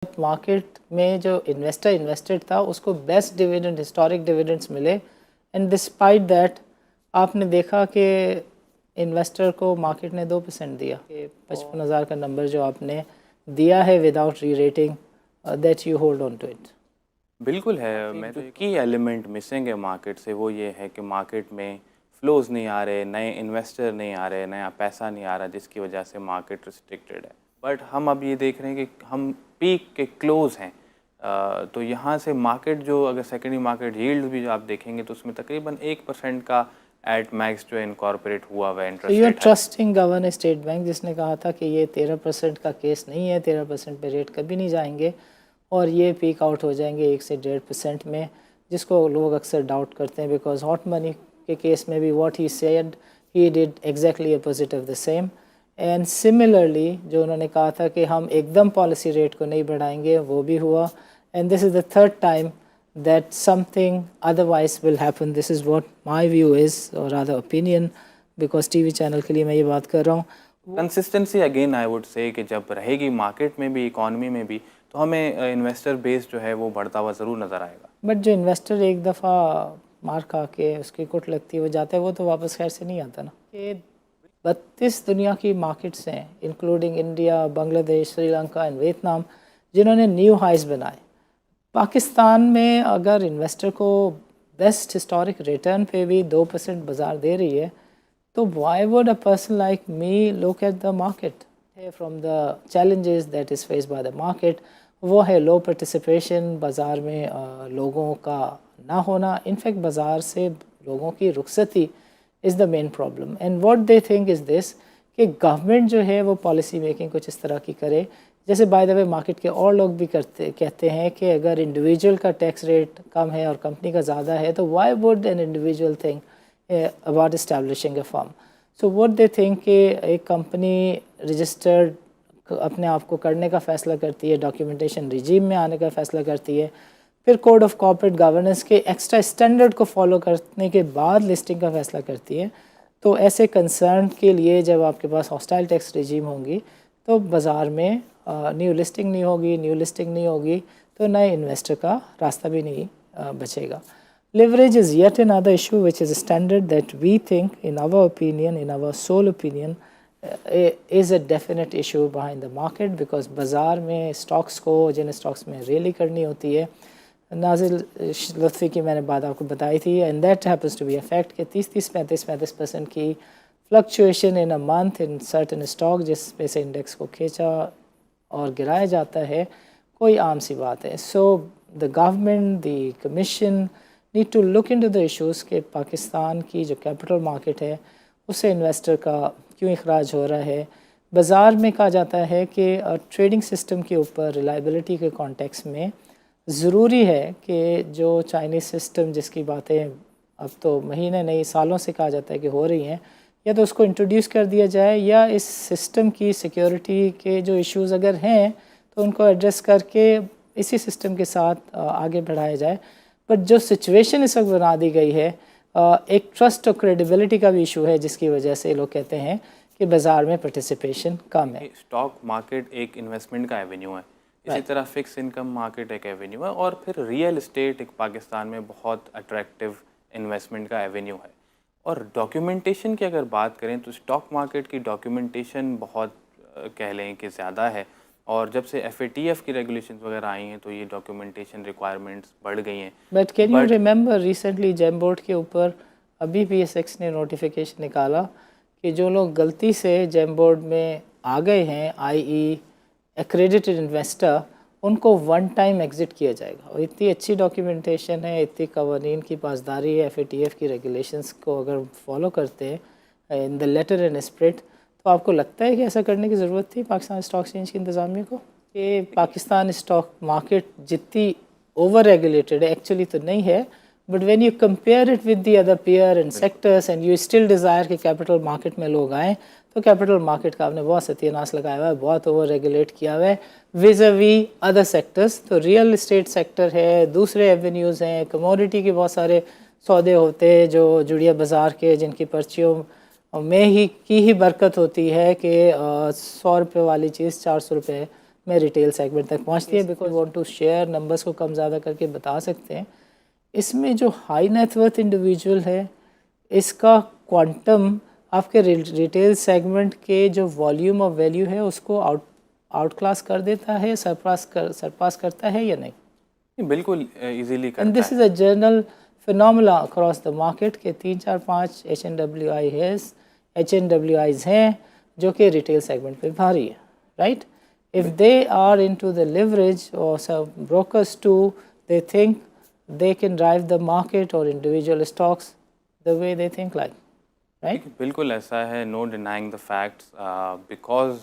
Market में जो investor invested था उसको बेस्ट डिविडेंड हिस्टोरिक डिविडेंड्स मिले, एंड डिस्पाइट दैट आपने देखा कि इन्वेस्टर को मार्केट ने 2% दिया। 55,000 का नंबर जो आपने दिया है without rerating, that you hold on to it. बिल्कुल है। मैं तो की एलिमेंट मिसिंग है मार्केट से, वो ये है कि मार्केट में फ्लोज नहीं आ रहे, नए इन्वेस्टर नहीं आ रहे, नया पैसा नहीं आ रहा, जिसकी वजह से मार्केट रिस्ट्रिक्टेड है। बट हम अब ये देख रहे हैं कि हम पीक के क्लोज हैं। तो यहाँ से मार्केट जो, अगर सेकेंडरी मार्केट यील्ड भी जो आप देखेंगे तो उसमें तकरीबन 1% का एट मैक्स जो इनकॉर्पोरेट हुआ हुआ इंटरेस्ट यू आर रेट है। ट्रस्टिंग गवर्नर स्टेट बैंक जिसने कहा था कि ये 13% का केस नहीं है, 13% पे रेट कभी नहीं जाएंगे और ये पीक आउट हो जाएंगे 1 से 1.5% में, जिसको लोग अक्सर डाउट करते हैं बिकॉज हॉट मनी के केस में भी what he said he did exactly opposite of the same. And similarly जो उन्होंने कहा था कि हम एकदम पॉलिसी रेट को नहीं बढ़ाएंगे, वो भी हुआ। And this is the third time that something otherwise will happen. This is what my view is, or rather opinion, because TV channel के लिए मैं ये बात कर रहा हूँ। Consistency again I would say कि जब रहेगी मार्केट में भी, इकॉनमी में भी, तो हमें इन्वेस्टर बेस जो है वो बढ़ता हुआ ज़रूर नज़र आएगा। बट जो इन्वेस्टर एक दफ़ा मार खा के उसकी कुट लगती है वो जाता है, वो तो वापस खैर से नहीं आता ना। ये 32 दुनिया की मार्केट्स हैं including India, Bangladesh, Sri Lanka and Vietnam, जिन्होंने न्यू हाइज बनाए। पाकिस्तान में अगर इन्वेस्टर को बेस्ट हिस्टोरिक रिटर्न पे भी 2% बाज़ार दे रही है, तो why would a person like me look at the market from the challenges that is face by the market. वो है लो पार्टिसिपेशन, बाज़ार में लोगों का ना होना, इनफैक्ट बाज़ार से लोगों की रुखसती is the main problem. And what they think is this कि गवर्नमेंट जो है वो पॉलिसी मेकिंग कुछ इस तरह की करे, जैसे बाय द वे मार्केट के और लोग भी कहते हैं कि अगर इंडिविजुअल का टैक्स रेट कम है और कंपनी का ज़्यादा है, तो why would an individual think about establishing a firm. So what they think कि एक कंपनी रजिस्टर्ड अपने आप को करने का फ़ैसला करती है, डॉक्यूमेंटेशन रिजीम में आने का फ़ैसला करती है, फिर कोड ऑफ कॉर्पोरेट गवर्नेंस के एक्स्ट्रा स्टैंडर्ड को फॉलो करने के बाद लिस्टिंग का फ़ैसला करती है। तो ऐसे कंसर्न के लिए जब आपके पास हॉस्टाइल टैक्स रिजीम होंगी तो बाज़ार में न्यू लिस्टिंग नहीं होगी, न्यू लिस्टिंग नहीं होगी तो नए इन्वेस्टर का रास्ता भी नहीं बचेगा। Leverage is yet another issue which is a standard that we think, in our opinion, in our sole opinion, is a definite issue behind the market because बाज़ार में स्टॉक्स को जिन स्टॉक्स में रैली करनी होती है, नाजिल लुत्फ़ी की मैंने बात आपको बताई थी, and that happens to be a fact कि 35% की fluctuation in a month in certain stock जिसमें से इंडेक्स को खींचा और गिराया जाता है, कोई आम सी बात है। So the government, the commission need to look into the issues कि पाकिस्तान की जो कैपिटल मार्केट है उससे इन्वेस्टर का क्यों इखराज हो रहा है। बाज़ार में कहा जाता है कि ट्रेडिंग सिस्टम के ऊपर रिलायबिलिटी के कॉन्टेक्स्ट में ज़रूरी है कि जो चाइनीज़ सिस्टम जिसकी बातें अब तो महीने नहीं सालों से कहा जाता है कि हो रही हैं, या तो उसको इंट्रोड्यूस कर दिया जाए या इस सिस्टम की सिक्योरिटी के जो इश्यूज़ अगर हैं तो उनको एड्रेस करके इसी सिस्टम के साथ आगे बढ़ाया जाए। बट जो सिचुएशन इस वक्त बना दी गई है, एक ट्रस्ट और क्रेडिबिलिटी का भी इशू है जिसकी वजह से लोग कहते हैं कि बाज़ार में पार्टिसिपेशन कम है। स्टॉक मार्केट एक इन्वेस्टमेंट का एवेन्यू है, इसी तरह फिक्स इनकम मार्केट एक एवेन्यू है, और फिर रियल इस्टेट एक पाकिस्तान में बहुत अट्रैक्टिव इन्वेस्टमेंट का एवेन्यू है। और डॉक्यूमेंटेशन की अगर बात करें तो स्टॉक मार्केट की डॉक्यूमेंटेशन बहुत कह लें कि ज़्यादा है, और जब से FATF की रेगुलेशंस वगैरह आई हैं तो ये डॉक्यूमेंटेशन रिक्वायरमेंट्स बढ़ गई हैं। But can you remember recently GeM board के ऊपर अभी PSX ने नोटिफिकेशन निकाला कि जो लोग गलती से जेम बोर्ड में आ गए हैं, i.e. एक्रेडिटेड इन्वेस्टर, उनको वन टाइम एग्ज़िट किया जाएगा। और इतनी अच्छी डॉक्यूमेंटेशन है, इतनी कवानीन की पासदारी है, FATF की रेगुलेशंस को अगर फॉलो करते हैं in the letter and spirit, तो आपको लगता है कि ऐसा करने की ज़रूरत थी पाकिस्तान स्टॉक एक्सचेंज की इंतज़ामिया को? कि पाकिस्तान स्टॉक मार्केट जितनी ओवर रेगुलेटेड है एक्चुअली तो नहीं है, but when you compare it with the other pair and sectors and you still desire कि कैपिटल मार्केट में लोग आएँ, तो कैपिटल मार्केट का आपने बहुत सत्यानाश लगाया हुआ है, बहुत ओवर रेगुलेट किया हुआ है विज़ वी अदर सेक्टर्स। तो रियल इस्टेट सेक्टर है, दूसरे एवेन्यूज़ हैं, कमोडिटी के बहुत सारे सौदे होते हैं जो जुड़िया बाज़ार के, जिनकी पर्चियों में ही की ही बरकत होती है कि 100 रुपये वाली चीज़ 400 रुपये में रिटेल सेगमेंट तक पहुंचती है। Because want to share numbers को कम ज़्यादा करके बता सकते हैं। इसमें जो हाई नेटवर्थ इंडिविजुअल है, इसका क्वांटम आपके रिटेल सेगमेंट के जो वॉल्यूम और वैल्यू है उसको आउट क्लास कर देता है, सरपास करता है या नहीं? बिल्कुल इजीली एंड करता दिस है। Is a general phenomena across the market के 3 4 5 HNWIs हैं जो कि रिटेल सेगमेंट पे भारी है, right? If they are into the leverage और सब brokers too, they think they can drive the market or individual stocks the way they think like, right? बिल्कुल ऐसा है, no denying the facts, because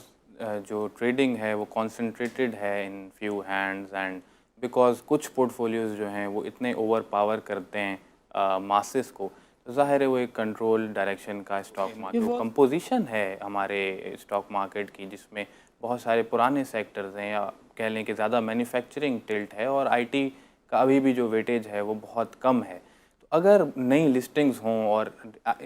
जो trading है वो concentrated है in few hands, and because कुछ पोर्टफोलियोज जो हैं वो इतने ओवर पावर करते हैं मासेस को, तो ज़ाहिर है वो एक कंट्रोल डायरेक्शन का स्टॉक मार्केट जो कंपोजिशन है हमारे स्टॉक मार्केट की, जिसमें बहुत सारे पुराने सेक्टर्स हैं, या कह लें कि ज़्यादा मैन्युफैक्चरिंग टिल्ट है, और आईटी का अभी भी जो वेटेज है वो बहुत कम है। तो अगर नई लिस्टिंग्स हों, और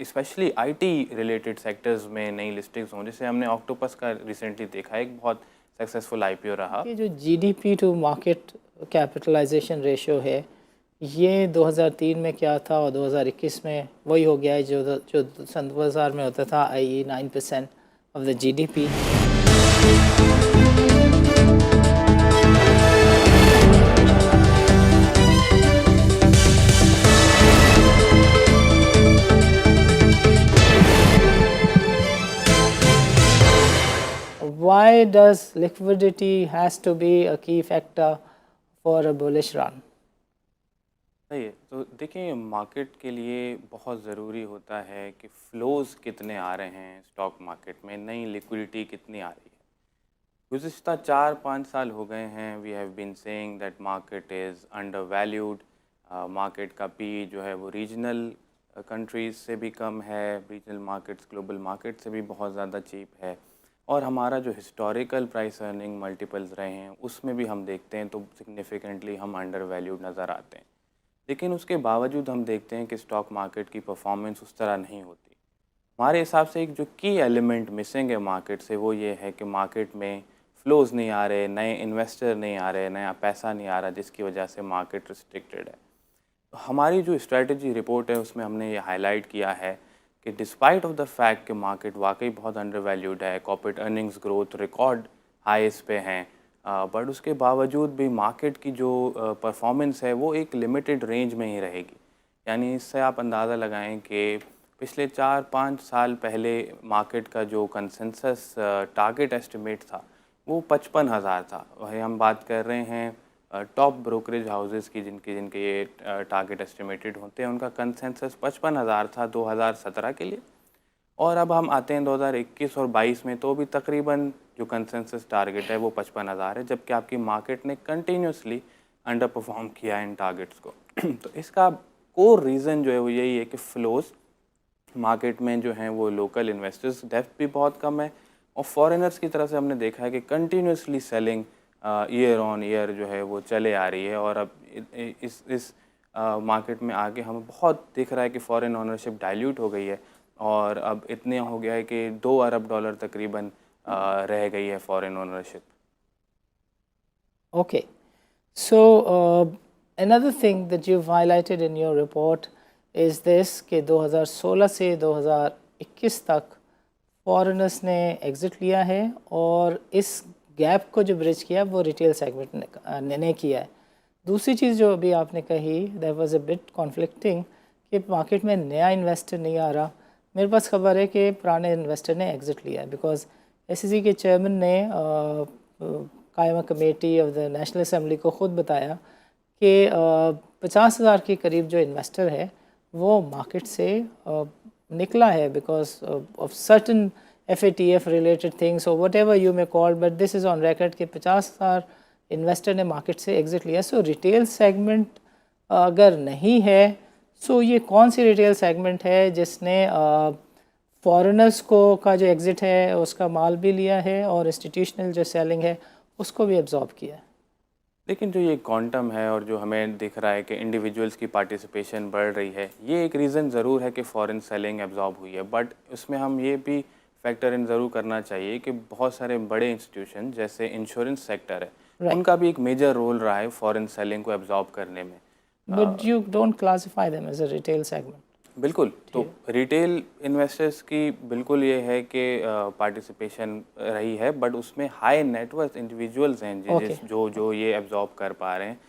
स्पेशली आईटी रिलेटेड सेक्टर्स में नई लिस्टिंग्स हों, जैसे हमने ऑक्टोपस का रिसेंटली देखा, एक बहुत सक्सेसफुल आईपीओ रहा। ये जो GDP to market capitalisation ratio है, ये 2003 में क्या था और 2021 में वही हो गया है जो सन 2000 में होता था, i.e. 9% of the GDP. Why does liquidity has to be a key factor for a bullish run? सही है। तो देखिए, मार्केट के लिए बहुत ज़रूरी होता है कि फ़्लोज़ कितने आ रहे हैं स्टॉक मार्केट में, नई लिक्विडिटी कितनी आ रही है। गुज़िश्ता 4-5 साल हो गए हैं, we have been saying that market is undervalued. Market का पी जो है वो रीजनल कंट्रीज़ से भी कम है, रीजनल मार्केट्स ग्लोबल मार्केट से भी बहुत ज़्यादा चीप है, और हमारा जो हिस्टोरिकल प्राइस अर्निंग मल्टीपल्स रहे हैं उसमें भी हम देखते हैं तो सिग्निफिकेंटली हम अंडर वैल्यूड नज़र आते हैं। लेकिन उसके बावजूद हम देखते हैं कि स्टॉक मार्केट की परफॉर्मेंस उस तरह नहीं होती। हमारे हिसाब से एक जो की एलिमेंट मिसिंग है मार्केट से, वो ये है कि मार्केट में फ़्लोज़ नहीं आ रहे, नए इन्वेस्टर नहीं आ रहे, नया पैसा नहीं आ रहा, जिसकी वजह से मार्केट रिस्ट्रिक्टेड है। तो हमारी जो स्ट्रेटजी रिपोर्ट है उसमें हमने ये हाईलाइट किया है कि डिस्पाइट ऑफ द फैक्ट कि मार्केट वाकई बहुत अंडर वैल्यूड है, कॉर्पोरेट अर्निंग्स ग्रोथ रिकॉर्ड हाईस पे हैं, बट उसके बावजूद भी मार्केट की जो परफॉर्मेंस है वो एक लिमिटेड रेंज में ही रहेगी। यानी इससे आप अंदाज़ा लगाएं कि पिछले 4-5 साल पहले मार्केट का जो कंसेंसस टारगेट एस्टिमेट था वो 55,000 था। वही हम बात कर रहे हैं टॉप ब्रोकरेज हाउसेस की, जिनके ये टारगेट एस्टिमेटेड होते हैं, उनका कंसेंसस 55,000 था 2017 के लिए। और अब हम आते हैं 2021 और 22 में, तो भी तकरीबन जो कंसेंसस टारगेट है वो 55,000 है, जबकि आपकी मार्केट ने कंटिन्यूसली अंडर परफॉर्म किया है इन टारगेट्स को। तो इसका कोर रीज़न जो है वो यही है कि फ़्लोज़ मार्केट में जो हैं वो लोकल इन्वेस्टर्स डेप्थ भी बहुत कम है, और फॉरेनर्स की तरफ से हमने देखा है कि continuously selling year on year जो है वो चले आ रही है। और अब इस मार्केट में आगे हमें बहुत दिख रहा है कि फॉरेन ओनरशिप डाइल्यूट हो गई है, और अब इतने हो गया है कि $2 अरब तकरीबन रह गई है foreign ownership. Okay, so another thing that you've highlighted in your report is this कि 2016 से 2021 तक फॉरेनर्स ने एग्ज़िट लिया है, और इस गैप को जो ब्रिज किया वो रिटेल सेगमेंट ने किया है। दूसरी चीज़ जो अभी आपने कही, that was a bit conflicting कि मार्केट में नया इन्वेस्टर नहीं आ रहा। मेरे पास खबर है कि पुराने इन्वेस्टर ने एग्ज़िट लिया है, बिकॉज एसईसी के चेयरमैन ने कायमा committee of the national assembly को ख़ुद बताया कि 50,000 के करीब जो इन्वेस्टर है वो मार्केट से निकला है because of certain FATF related things और whatever you may call, but this is on record कि 50,000 इन्वेस्टर ने मार्केट से एग्ज़िट लिया। सो रिटेल सेगमेंट अगर नहीं है, सो ये कौन सी रिटेल सेगमेंट है जिसने फॉरेनर्स को का जो एग्ज़िट है उसका माल भी लिया है और इंस्टीट्यूशनल जो सेलिंग है उसको भी एब्जॉर्ब किया है? लेकिन जो ये क्वांटम है और जो हमें दिख रहा है कि इंडिविजुअल्स की पार्टिसिपेशन बढ़ रही है, ये एक रीज़न ज़रूर है कि फ़ॉरेन सेलिंग एब्जॉर्ब हुई है, बट उसमें हम ये भी फैक्टर इन ज़रूर करना चाहिए कि बहुत सारे बड़े इंस्टीट्यूशन जैसे इंश्योरेंस सेक्टर है, Right. उनका भी एक मेजर रोल रहा है फॉरेन सेलिंग को एब्जॉर्ब करने में। But you don't classify them as a retail segment. बिल्कुल, तो रिटेल इन्वेस्टर्स की बिल्कुल ये है कि पार्टिसिपेशन रही है, बट उसमें हाई नेटवर्थ इंडिविजुअल्स हैं Okay. जो ये एब्जॉर्ब कर पा रहे हैं।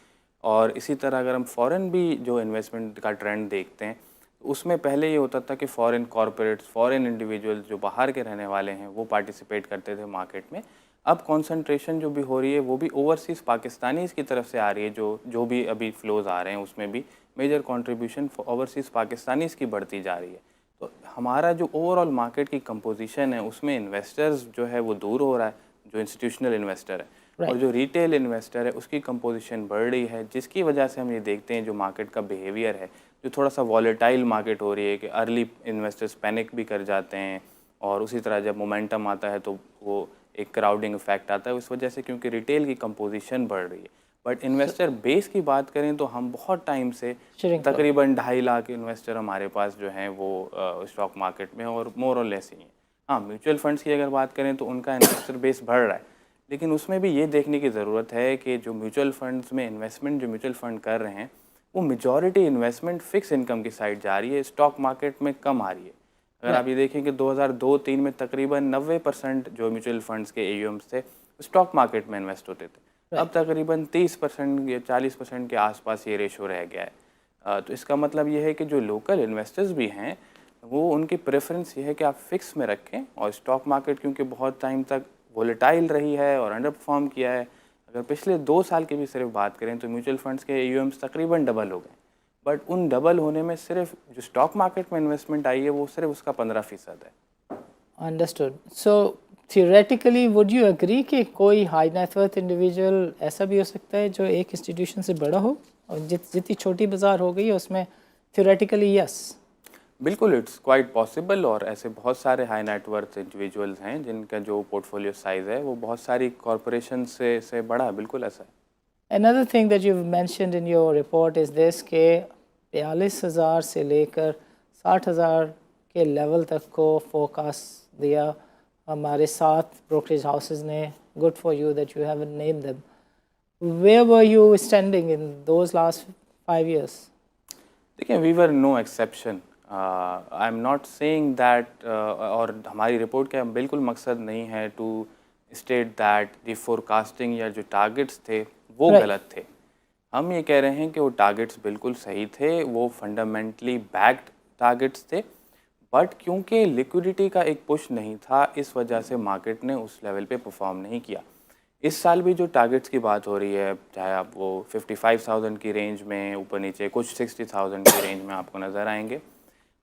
और इसी तरह अगर हम फॉरेन भी जो इन्वेस्टमेंट का ट्रेंड देखते हैं, उसमें पहले ये होता था कि फॉरेन कॉरपोरेट्स, फॉरेन इंडिविजुअल्स जो बाहर के रहने वाले हैं वो पार्टिसिपेट करते थे मार्केट में। अब कंसंट्रेशन जो भी हो रही है वो भी ओवरसीज़ पाकिस्तानीज़ की तरफ से आ रही है, जो भी अभी फ्लोज़ आ रहे हैं उसमें भी मेजर कंट्रीब्यूशन ओवरसीज़ पाकिस्तानीज़ की बढ़ती जा रही है। तो हमारा जो ओवरऑल मार्केट की कंपोजिशन है उसमें इन्वेस्टर्स जो है वो दूर हो रहा है, जो इंस्टीट्यूशनल इन्वेस्टर है। और जो रिटेल इन्वेस्टर है उसकी कंपोजिशन बढ़ रही है, जिसकी वजह से हम ये देखते हैं जो मार्केट का बिहेवियर है, जो थोड़ा सा वॉलेटाइल मार्केट हो रही है कि अर्ली इन्वेस्टर्स पैनिक भी कर जाते हैं, और उसी तरह जब मोमेंटम आता है तो वो एक क्राउडिंग इफेक्ट आता है उस वजह से, क्योंकि रिटेल की कंपोजिशन बढ़ रही है। बट इन्वेस्टर बेस की बात करें तो हम बहुत टाइम से तकरीबन 2.5 लाख इन्वेस्टर हमारे पास जो हैं वो स्टॉक मार्केट में और मोर और लेस ही हैं। हाँ, म्यूचुअल फंड्स की अगर बात करें तो उनका इन्वेस्टर बेस बढ़ रहा है, लेकिन उसमें भी ये देखने की ज़रूरत है कि जो म्यूचुअल फंड्स में इन्वेस्टमेंट जो म्यूचुअल फंड कर रहे हैं वो मेजॉरिटी इन्वेस्टमेंट फिक्स इनकम की साइड जा रही है, स्टॉक मार्केट में कम आ रही है। अगर आप ये देखें कि 2002-03 में तकरीबन 90% जो म्यूचुअल फंड्स के AUMs थे स्टॉक मार्केट में इन्वेस्ट होते थे। अब तकरीबन 30% या 40% के आसपास ये रेशो रह गया है। तो इसका मतलब ये है कि जो लोकल इन्वेस्टर्स भी हैं वो उनकी प्रेफरेंस ये है कि आप फिक्स में रखें, और स्टॉक मार्केट क्योंकि बहुत टाइम तक वोलेटाइल रही है और अंडर परफॉर्म किया है। अगर पिछले 2 साल की भी सिर्फ बात करें तो म्यूचुअल फंड्स के AUMs तकरीबन डबल हो गए, बट उन डबल होने में सिर्फ जो स्टॉक मार्केट में इन्वेस्टमेंट आई है वो सिर्फ उसका 15% है। Understood. So theoretically would you agree कि कोई हाई नेटवर्थ इंडिविजुअल ऐसा भी हो सकता है जो एक इंस्टीट्यूशन से बड़ा हो, और जितनी छोटी बाज़ार हो गई है उसमें थियोरेटिकली यस? बिल्कुल, इट्स क्वाइट पॉसिबल, और ऐसे बहुत सारे हाई नेटवर्थ इंडिविजुअल्स हैं जिनका जो पोर्टफोलियो साइज़ है वो बहुत सारी कॉरपोरेशन से बड़ा है। बिल्कुल ऐसा है। Another thing that you've mentioned in your report is this कि 42,000 से लेकर 60,000 के लेवल तक को फोकस दिया हमारे 7 ब्रोकरेज हाउसेस ने। Good for you that you haven't named them. Where were you standing in those last 5 years? देखिए, we were no exception. I am not saying that, और हमारी रिपोर्ट का बिल्कुल मकसद नहीं है to state that the forecasting या जो टारगेट्स थे वो गलत थे। हम ये कह रहे हैं कि वो टारगेट्स बिल्कुल सही थे, वो फंडामेंटली बैक्ड टारगेट्स थे, बट क्योंकि लिक्विडिटी का एक पुश नहीं था इस वजह से मार्केट ने उस लेवल पे परफॉर्म नहीं किया। इस साल भी जो टारगेट्स की बात हो रही है, चाहे आप वो 55,000 की रेंज में ऊपर नीचे कुछ 60,000 की रेंज में आपको नज़र आएंगे।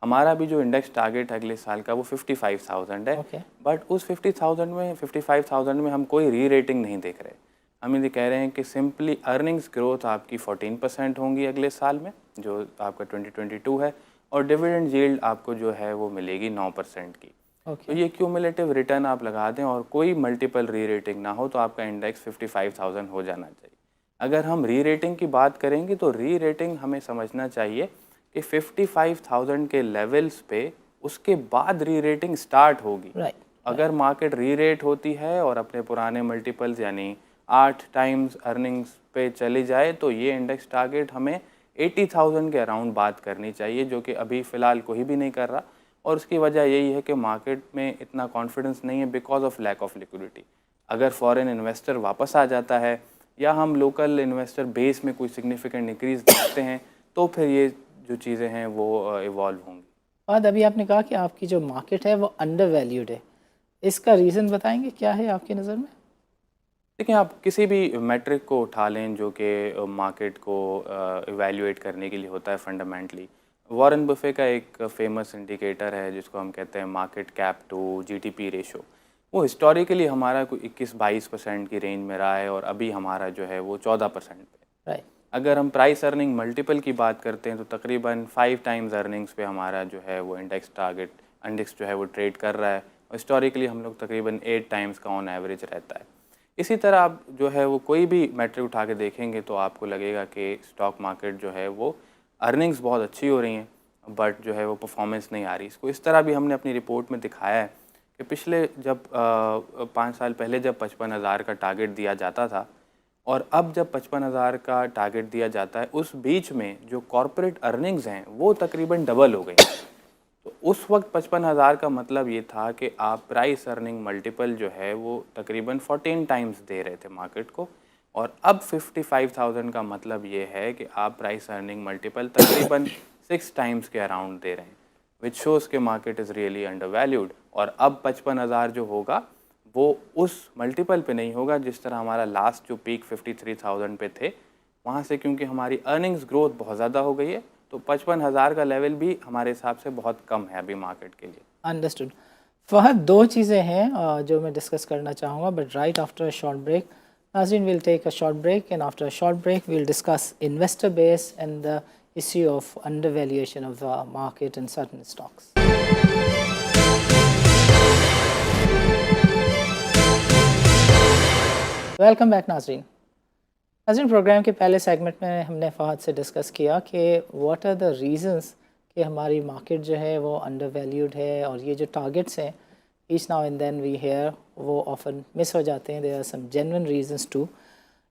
हमारा भी जो इंडेक्स टारगेट अगले साल का वो 55,000 है। बट उस 55,000 में हम कोई री रेटिंग नहीं देख रहे। हम ये कह रहे हैं कि सिंपली अर्निंग्स ग्रोथ आपकी 14% होंगी अगले साल में, जो आपका 2022 है, और डिविडेंड यील्ड आपको जो है वो मिलेगी 9% की। तो ये क्यूमुलेटिव रिटर्न आप लगा दें और कोई मल्टीपल री रेटिंग ना हो तो आपका इंडेक्स 55,000 हो जाना चाहिए। अगर हम री रेटिंग की बात करेंगे तो री रेटिंग हमें समझना चाहिए कि 55,000 के लेवल्स पे उसके बाद री रेटिंग स्टार्ट होगी। अगर मार्केट री रेट होती है और अपने पुराने मल्टीपल्स यानी 8 टाइम्स अर्निंग्स पे चली जाए तो ये इंडेक्स टारगेट हमें 80,000 के अराउंड बात करनी चाहिए, जो कि अभी फ़िलहाल कोई भी नहीं कर रहा। और उसकी वजह यही है कि मार्केट में इतना कॉन्फिडेंस नहीं है because of lack of liquidity. अगर फॉरेन इन्वेस्टर वापस आ जाता है या हम लोकल इन्वेस्टर बेस में कोई सिग्निफिकेंट इंक्रीज देखते हैं तो फिर ये जो चीज़ें हैं वो इवॉल्व होंगी। बाद अभी आपने कहा कि आपकी जो मार्केट है वो अंडर वैल्यूड है, इसका रीज़न बताएंगे क्या है आपकी नज़र में? देखिए, आप किसी भी मैट्रिक को उठा लें जो कि मार्केट को इवैल्यूएट करने के लिए होता है फंडामेंटली। वॉरेन बफे का एक फेमस इंडिकेटर है जिसको हम कहते हैं market cap to GDP ratio. वो हिस्टोरिकली हमारा कोई 21-22% की रेंज में रहा है और अभी हमारा जो है वो 14% पे। अगर हम प्राइस अर्निंग मल्टीपल की बात करते हैं तो तकरीबन 5 टाइम्स अर्निंग्स पे हमारा जो है वो इंडेक्स जो है वो ट्रेड कर रहा है। हिस्टोरिकली हम लोग तकरीबन 8 टाइम्स का ऑन एवरेज रहता है। इसी तरह आप जो है वो कोई भी मैट्रिक उठा के देखेंगे तो आपको लगेगा कि स्टॉक मार्केट जो है वो अर्निंग्स बहुत अच्छी हो रही हैं बट जो है वो परफॉर्मेंस नहीं आ रही। इसको इस तरह भी हमने अपनी रिपोर्ट में दिखाया है कि पिछले जब 5 साल पहले जब 55,000 का टारगेट दिया जाता था और अब जब 55,000 का टारगेट दिया जाता है, उस बीच में जो कॉरपोरेट अर्निंग्स हैं वो तकरीबन डबल हो गई। तो उस वक्त 55,000 का मतलब ये था कि आप प्राइस अर्निंग मल्टीपल जो है वो तकरीबन 14 टाइम्स दे रहे थे मार्केट को, और अब 55,000 का मतलब ये है कि आप प्राइस अर्निंग मल्टीपल तकरीबन 6 टाइम्स के अराउंड दे रहे हैं, विच शोज़ के market is really under valued. और अब 55,000 जो होगा वो उस मल्टीपल पे नहीं होगा जिस तरह हमारा लास्ट जो पीक 53,000 पे थे वहाँ से, क्योंकि हमारी अर्निंग्स ग्रोथ बहुत ज़्यादा हो गई है, तो 55,000 का लेवल भी हमारे हिसाब से बहुत कम है अभी मार्केट के लिए। अंडरस्टूड। फहद, दो चीज़ें हैं जो मैं डिस्कस करना चाहूँगा, but right after a short break. नाज़रीन, will take a short break and after a short break will discuss investor base and the issue of undervaluation of the market in certain stocks. Welcome back नाज़रीन। नाज़रीन, programme के पहले segment में हमने फ़हद से discuss किया कि व्हाट आर द रीज़न्स कि हमारी मार्केट जो है वो अंडर वैल्यूड है, और ये जो टारगेट्स हैं each now and then we hear वो ऑफन मिस हो जाते हैं। There are some genuine reasons too.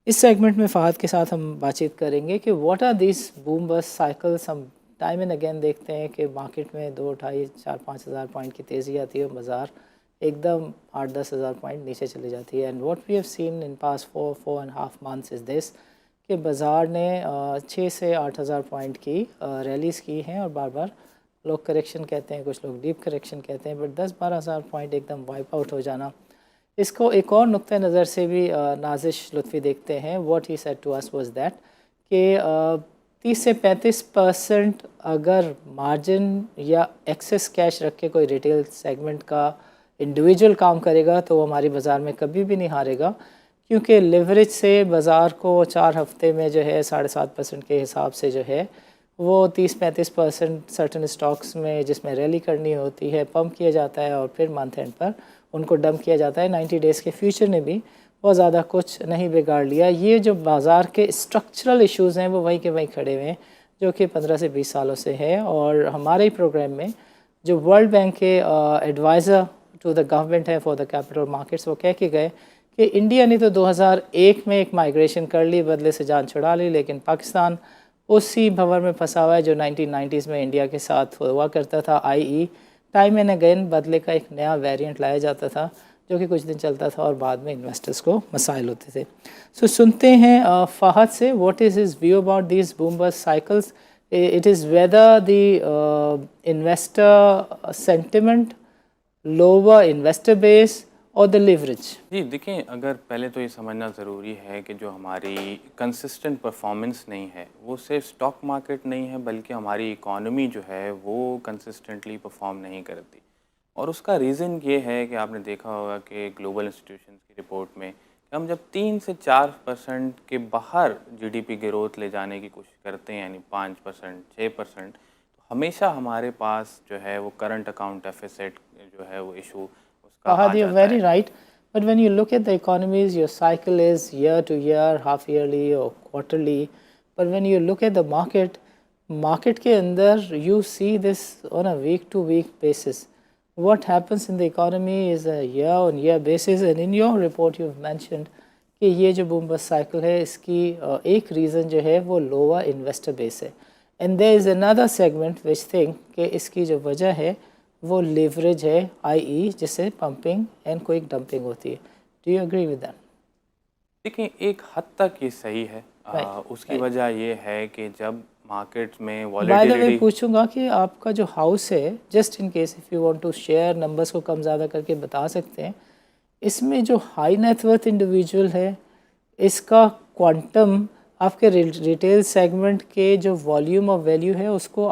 इस सेगमेंट में फ़हद के साथ हम बातचीत करेंगे कि what are this boom bust cycles. हम टाइम एंड अगेन देखते हैं कि मार्केट में 2, 2.5, 4, 5 हज़ार पॉइंट की तेज़ी आती है, बाज़ार एकदम 8-10 हज़ार पॉइंट नीचे चली जाती है। And what we have seen in past 4.5 months is this कि बाज़ार ने 6 से 8 हज़ार पॉइंट की रैलीज़ की हैं, और बार बार लोग करेक्शन कहते हैं, कुछ लोग डीप करेक्शन कहते हैं, बट 10-12 हज़ार पॉइंट एकदम वाइप आउट हो जाना। इसको एक और नुक्ते नज़र से भी नाजिश लुत्फ़ी देखते हैं। What he said to us was that कि 30 से 35% अगर मार्जिन या एक्सेस कैश रख के कोई रिटेल सेगमेंट का इंडिविजुअल काम करेगा तो वो हमारी बाज़ार में कभी भी नहीं हारेगा, क्योंकि लिवरेज से बाज़ार को 4 हफ्ते में जो है 7.5% के हिसाब से जो है वो 30-35% सर्टन स्टॉक्स में जिसमें रैली करनी होती है पंप किया जाता है, और फिर मंथ एंड पर उनको डंप किया जाता है। 90 डेज़ के फ्यूचर ने भी बहुत ज़्यादा कुछ नहीं बिगाड़ लिया। ये जो बाज़ार के स्ट्रक्चरल इश्यूज़ हैं वो वहीं के वहीं खड़े हुए हैं, जो कि 15 से 20 सालों से है। और हमारे ही प्रोग्राम में जो वर्ल्ड बैंक के एडवाइज़र टू द गवर्नमेंट है फॉर द कैपिटल मार्केट्स, वो कह के गए कि इंडिया ने तो 2001 में एक माइग्रेशन कर ली, बदले से जान छुड़ा ली, लेकिन पाकिस्तान उसी भंवर में फंसा हुआ है जो 1990s में इंडिया के साथ हुआ करता था, आई टाइम एंड अगेन बदले का एक नया वेरिएंट लाया जाता था जो कि कुछ दिन चलता था और बाद में इन्वेस्टर्स को मसाइल होते थे। सो सुनते हैं फ़हद से what is his view about these boom bust cycles. It is whether the investor sentiment, lower investor base और द लिवरेज। जी देखिए, अगर पहले तो ये समझना ज़रूरी है कि जो हमारी कंसिस्टेंट परफॉर्मेंस नहीं है वो सिर्फ स्टॉक मार्केट नहीं है, बल्कि हमारी इकॉनमी जो है वो कंसिस्टेंटली परफॉर्म नहीं करती। और उसका रीज़न ये है कि आपने देखा होगा कि ग्लोबल इंस्टीट्यूशंस की रिपोर्ट में कि हम जब 3 से 4% के बाहर जीडीपी ग्रोथ ले जाने की कोशिश करते हैं, यानी 5%, 6%, तो हमेशा हमारे पास जो है वो करंट अकाउंट डेफिसिट जो है वो इशू उसका आ Fahad, you're जाता very है। right. But when you look at the economies, your cycle is year to year, half yearly or quarterly. But when you look at the market के अंदर you see this on a week to week basis. What happens in the economy is a year on year basis. And in your report you've mentioned कि ये जो boom bast cycle है इसकी एक reason जो है वो लोअर इन्वेस्टर बेस है। And there is another segment which think कि इसकी जो वजह है वो लेवरेज है, आई जिससे पंपिंग एंड क्विक डंपिंग होती है। Do you agree with that? देखिए, एक हद तक ये सही है। उसकी राइट। वजह ये है कि जब मार्केट में बाय द वे वॉलेटिलिटी। पूछूंगा कि आपका जो हाउस है, just in case if you want to share, numbers को कम ज़्यादा करके बता सकते हैं, इसमें जो हाई नेटवर्थ इंडिविजुअल है इसका क्वांटम आपके रिटेल सेगमेंट के जो वॉल्यूम ऑफ वैल्यू है उसको